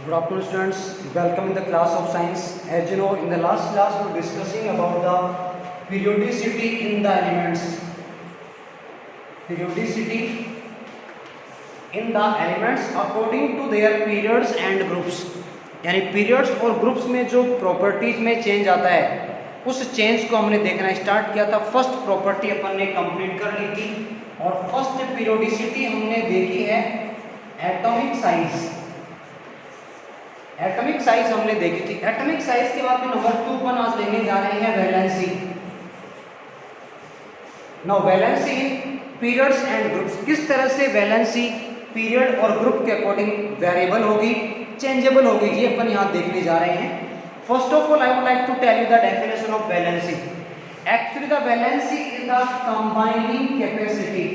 Good afternoon, students. Welcome in the class of science. As you know, in the last class we were discussing about the periodicity in the elements. Periodicity in the elements according to their periods and groups. यानी periods और groups में जो properties में change आता है, उस change को हमने देखना स्टार्ट किया था. फर्स्ट प्रॉपर्टी अपन ने कंप्लीट कर ली थी और फर्स्ट पीरियोडिसिटी हमने देखी है एटॉमिक साइज. एटॉमिक साइज हमने देखी थी. एटॉमिक साइज के बाद में नंबर 2 पर आज लेने जा रहे हैं valency. Now valency in periods and groups. किस तरह से वैलेंसी पीरियड और ग्रुप के अकॉर्डिंग वेरिएबल होगी, चेंजेबल होगी, ये अपन यहाँ देखने जा रहे हैं. First of all I would like to tell you the definition of valency. Actually the valency is the combining capacity.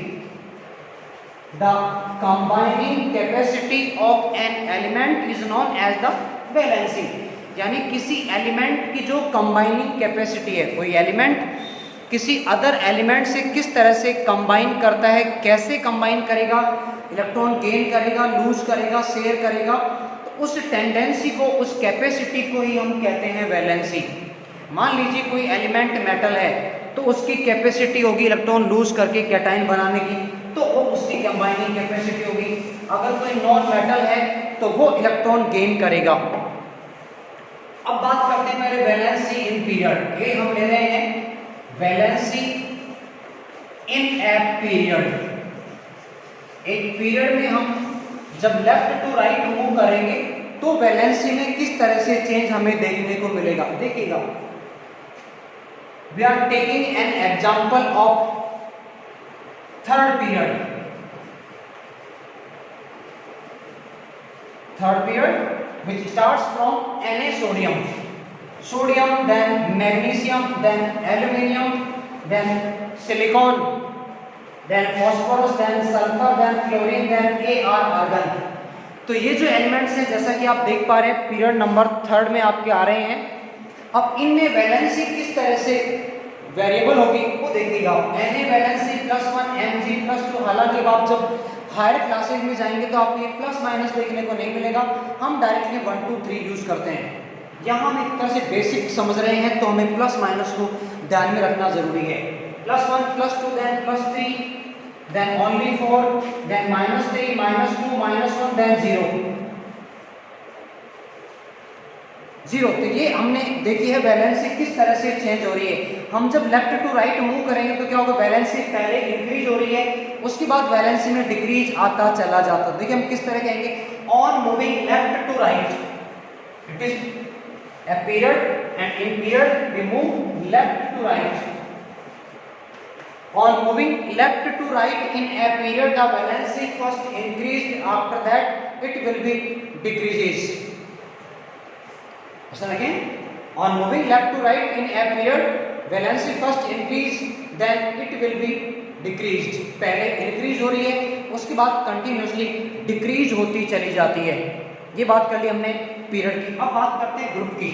The combining capacity of an element is known as the valency. यानी किसी element की जो combining capacity है, कोई element किसी other element से किस तरह से कंबाइन करता है, कैसे कंबाइन करेगा, इलेक्ट्रॉन गेन करेगा, लूज करेगा, शेयर करेगा, तो उस टेंडेंसी को, उस कैपेसिटी को ही हम कहते हैं वैलेंसी. मान लीजिए कोई एलिमेंट मेटल है तो उसकी कैपेसिटी होगी इलेक्ट्रॉन लूज करके कैटाइन बनाने की, तो वो उसकी कंबाइनिंग कैपेसिटी होगी. अगर कोई नॉन मेटल है तो वो इलेक्ट्रॉन गेन करेगा. अब बात करते हैं मेरे वैलेंसी इन पीरियड. ये हम ले रहे हैं वैलेंसी इन ए पीरियड. एक पीरियड में हम जब लेफ्ट टू राइट मूव करेंगे तो वैलेंसी में किस तरह से चेंज हमें देखने को मिलेगा. देखिएगा, we are taking an example of third period. Third period which starts from Na sodium, then magnesium, then aluminium, then silicon, then phosphorus, then sulfur, then chlorine, then Ar argon. तो ये जो elements हैं जैसा कि आप देख पा रहे हैं पीरियड नंबर थर्ड में आपके आ रहे हैं. अब इनमें वैलेंसी किस तरह से वेरिएबल होगी वो देखिएगा. Na valency +1 Mg +2. हालांकि अब आप जब हायर क्लासेज में जाएंगे तो आपको ये प्लस माइनस देखने को नहीं मिलेगा. हम डायरेक्टली 1 2 3 यूज करते हैं. यहाँ हम एक तरह से बेसिक समझ रहे हैं तो हमें प्लस माइनस को ध्यान में रखना जरूरी है. +1 +2 then +3 then only 4 then -3 -2 -1 then 0. तो ये हमने देखी है वैलेंसी किस तरह से चेंज हो रही है. हम जब लेफ्ट टू राइट मूव करेंगे तो क्या होगा, वैलेंसी पहले इंक्रीज हो रही है, उसके बाद वैलेंसी में डिक्रीज आता चला जाता. देखिए हम किस तरह कहेंगे, on moving left to right it is a period and in period we move left to right. On moving left to right in a period, the valency first increased. After that, it will be decreases. Listen again. On moving left to right in a period, valency first increased, then it will be decreased. पहले increase हो रही है, उसके बाद continuously decrease होती चली जाती है. ये बात कर ली हमने period की. अब बात करते हैं group की.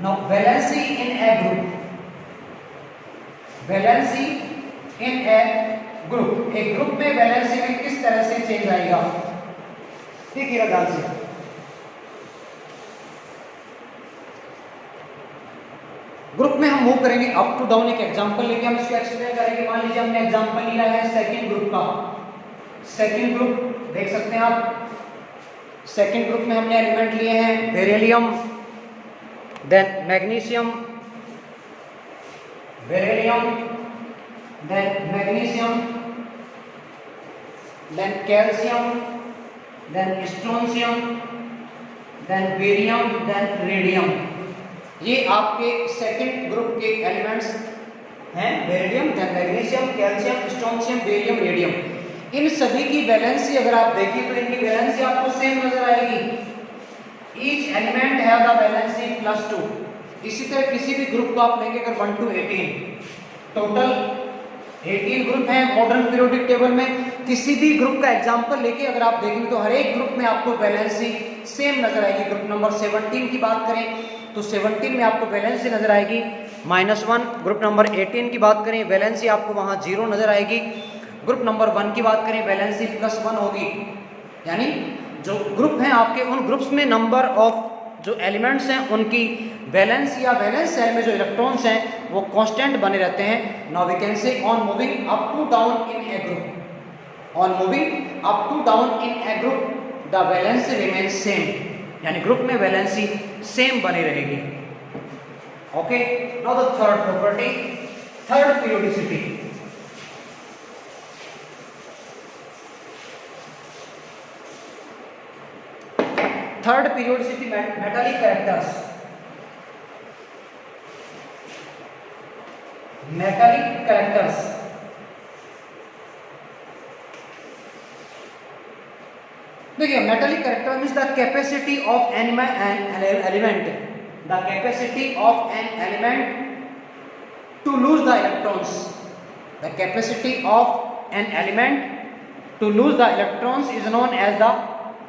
Now valency in a group. Valency in a group. एक ग्रुप में वैलेंसी में किस तरह से चेंज आएगा देखिएगा ध्यान से. ग्रुप में हम मूव करेंगे अप टू डाउन. एक एग्जांपल लेके हम इसको एक्सप्लेन करेंगे. मान लीजिए हमने एग्जांपल लिया है सेकंड ग्रुप का. सेकंड ग्रुप देख सकते हैं आप. सेकंड ग्रुप में हमने एलिमेंट लिए हैं beryllium, then magnesium, beryllium, then magnesium, then calcium, then strontium, then barium, then radium. ये आपके सेकंड ग्रुप के एलिमेंट्स हैं. Beryllium, then magnesium, calcium, strontium, barium, radium. इन सभी की वैलेंसी अगर आप देखें तो इनकी वैलेंसी आपको सेम नजर आएगी. Each element have the valency +2. इसी तरह किसी भी ग्रुप को आप लेंगे अगर 1 to 18 टोटल 18 ग्रुप हैं मॉडर्न पीरियोडिक टेबल में. किसी भी ग्रुप का एग्जांपल लेके अगर आप देखेंगे तो हर एक ग्रुप में आपको वैलेंसी सेम नजर आएगी. ग्रुप नंबर 17 की बात करें तो 17 में आपको वैलेंसी नजर आएगी -1. ग्रुप नंबर 18 की बात करें वैलेंसी आपको वहां 0 नजर आएगी. ग्रुप नंबर 1 की बात करें वैलेंसी +1 होगी. यानी जो ग्रुप हैं आपके, उन ग्रुप्स में नंबर ऑफ जो एलिमेंट्स हैं उनकी वैलेंस या वैलेंस शेल में जो इलेक्ट्रॉन्स हैं वो कांस्टेंट बने रहते हैं। Now we can say on moving up to down in a group, on moving up to down in a group the valency remains same, यानी ग्रुप में वैलेंसी सेम बनी रहेगी। Okay, now the third property, third periodicity. Third periodicity metallic characters, metallic characters. देखिए metallic character means the capacity of an element, the capacity of an element to lose the electrons, the capacity of an element to lose the electrons is known as the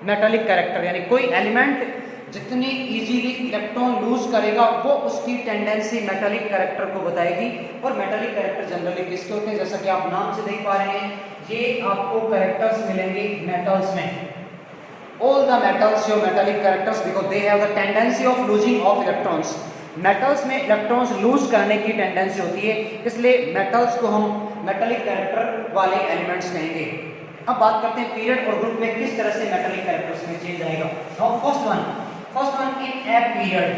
metallic character. यानी कोई element जितनी easily electron lose करेगा वो उसकी tendency metallic character को बताएगी। और metallic character generally किसके होते हैं, जैसा कि आप नाम से देख पा रहे हैं, ये आपको कैरेक्टर्स मिलेंगे मेटल्स में। All the metals show metallic characters because they have the tendency of losing of electrons. Metals में इलेक्ट्रॉन्स लूज करने की टेंडेंसी होती है, इसलिए मेटल्स को हम मेटालिक कैरेक्टर वाले एलिमेंट्स कहेंगे। अब बात करते हैं पीरियड और ग्रुप में किस तरह से मेटालिक कैरेक्टर्स में चेंज आएगा। Now first one in a period.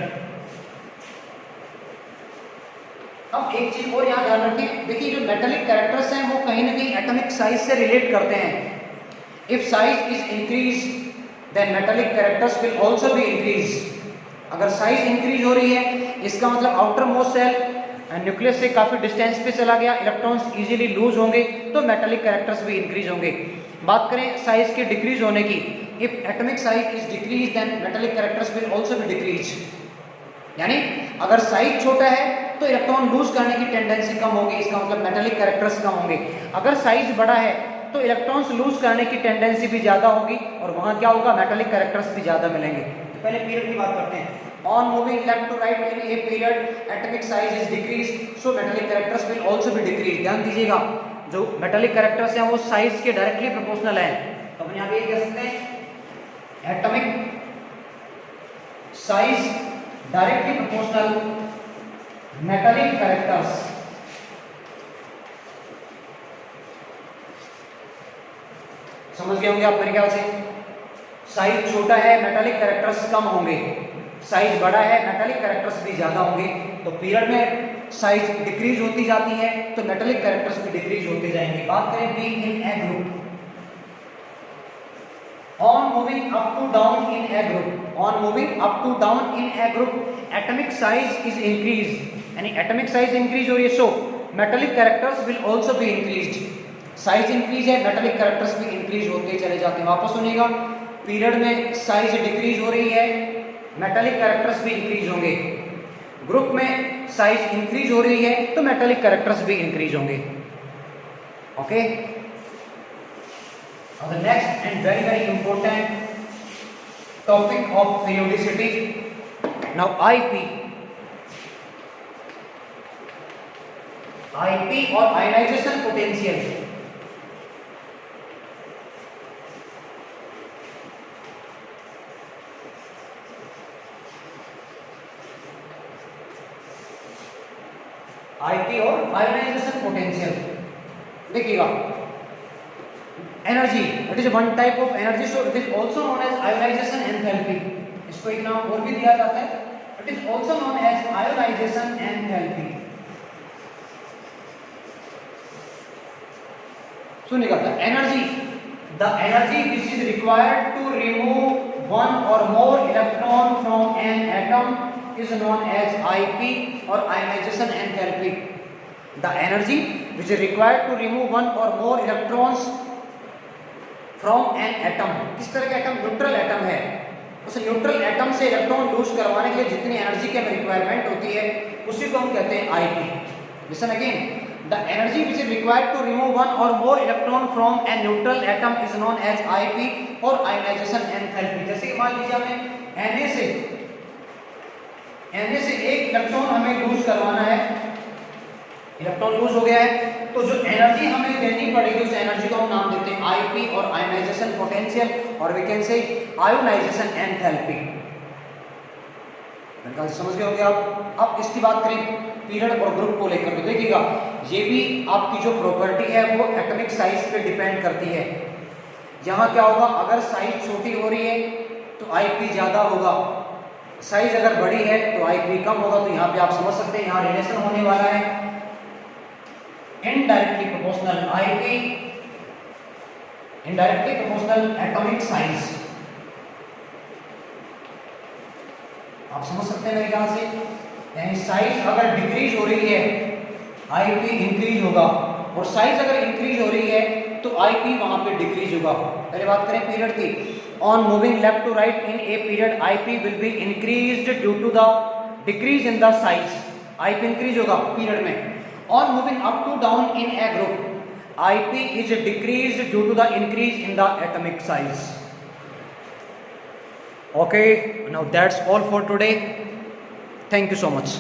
अब एक चीज और यहां ध्यान रखें, देखिए जो मेटालिक कैरेक्टर्स हैं वो कहीं ना कहीं एटॉमिक साइज से रिलेट करते हैं। If size is increase then metallic characters will also be increase. अगर साइज इंक्रीज हो रही है इसका मतलब आउटर मोस्ट सेल न्यूक्लियस से काफी डिस्टेंस पे चला गया, इलेक्ट्रॉन्स इजीली लूज होंगे तो मेटालिक कैरेक्टर्स भी इंक्रीज होंगे। बात करें साइज के डिक्रीज होने की, if atomic size is decrease then metallic characters will also be decrease. यानी अगर साइज छोटा है तो इलेक्ट्रॉन लूज करने की टेंडेंसी कम होगी, इसका मतलब मेटालिक कैरेक्टर्स कम होंगे। अगर साइज बड़ा है तो इलेक्ट्रॉन्स लूज करने की टेंडेंसी भी ज्यादा होगी और वहां क्या होगा, मेटालिक कैरेक्टर्स भी ज्यादा मिलेंगे। तो पहले पीरियड की बात करते हैं। On moving left to right in a period, atomic size is decreased, so metallic characters will also be decreased. ध्यान दीजिएगा, जो मेटालिक कैरेक्टर्स हैं वो साइज के डायरेक्टली प्रोपोर्शनल हैं। तो अपन यहाँ पे ये कह सकते हैं atomic size directly proportional metallic characters. समझ गए होंगे आप मेरे ख्याल से। साइज छोटा है मेटालिक कैरेक्टर्स कम होंगे, साइज बड़ा है मेटालिक कैरेक्टर्स भी ज्यादा होंगे। तो पीरियड में साइज डिक्रीज होती जाती है तो मेटालिक कैरेक्टर्स भी डिक्रीज होते जाएंगे। बात करें B in a group, on moving up to down in a group, on moving up to down in a group atomic size is increase, यानी एटॉमिक साइज इंक्रीज हो रही है, so metallic characters will also be increased. Size increase है metallic characters भी increase होते चले जाते हैं। वापस सुनिएगा, पीरियड में साइज डिक्रीज हो रही है, मेटालिक कैरेक्टर्स भी इंक्रीज होंगे। ग्रुप में साइज इंक्रीज हो रही है तो मेटालिक कैरेक्टर्स भी इंक्रीज होंगे। Okay, the next and very very important topic of periodicity, now IP. IP और आयनाइजेशन पोटेंशियल। आईपी और आयनाइजेशन पोटेंशियल। देखिएगा, energy it is one type of energy, so it is also known as ionization enthalpy. इसको एक नाम और भी दिया जाता है, it is also known as ionization enthalpy. सुनिएगा, the energy which is required to remove one or more electron from an atom is known as IP or ionization enthalpy. The energy which is required to remove one or more electrons from an atom. किस तरह का atom? Neutral atom है। उस neutral atom से electron lose करवाने के लिए जितनी एनर्जी की हमें रिक्वायरमेंट होती है उसी को हम कहते हैं IP. Listen again. The energy which is required to remove one or more electron from a neutral atom is known as IP or ionization enthalpy. जैसे कि मान लीजिए हमें Na से एक इलेक्ट्रॉन हमें लूज करवाना है, इलेक्ट्रॉन लूज हो गया है, तो जो एनर्जी हमें देनी पड़ेगी उस एनर्जी को हम नाम देते हैं आईपी और आयोनाइजेशन पोटेंशियल, और we can say ionization enthalpy. समझ गए होंगे आप। अब इसकी बात करें पीरियड और ग्रुप को लेकर, तो देखिएगा ये भी आपकी जो प्रॉपर्टी है वो एटॉमिक साइज पे डिपेंड करती है। यहाँ क्या होगा, अगर साइज छोटी हो रही है तो आईपी ज्यादा होगा, साइज अगर बड़ी है तो आईपी कम होगा। तो यहाँ पे आप समझ सकते हैं यहाँ रिलेशन होने वाला है indirectly proportional IP indirectly proportional atomic size. आप समझ सकते हैं मेरे ख्याल से, यानी साइज अगर डिक्रीज हो रही है आईपी इंक्रीज होगा, और साइज अगर इंक्रीज हो रही है तो आईपी वहां पे डिक्रीज होगा। पहले बात करें पीरियड की। On moving left to right in a period IP will be increased due to the decrease in the size, IP increase होगा पीरियड में। On moving up to down in a group IP is decreased due to the increase in the atomic size. Okay, now that's all for today. Thank you so much.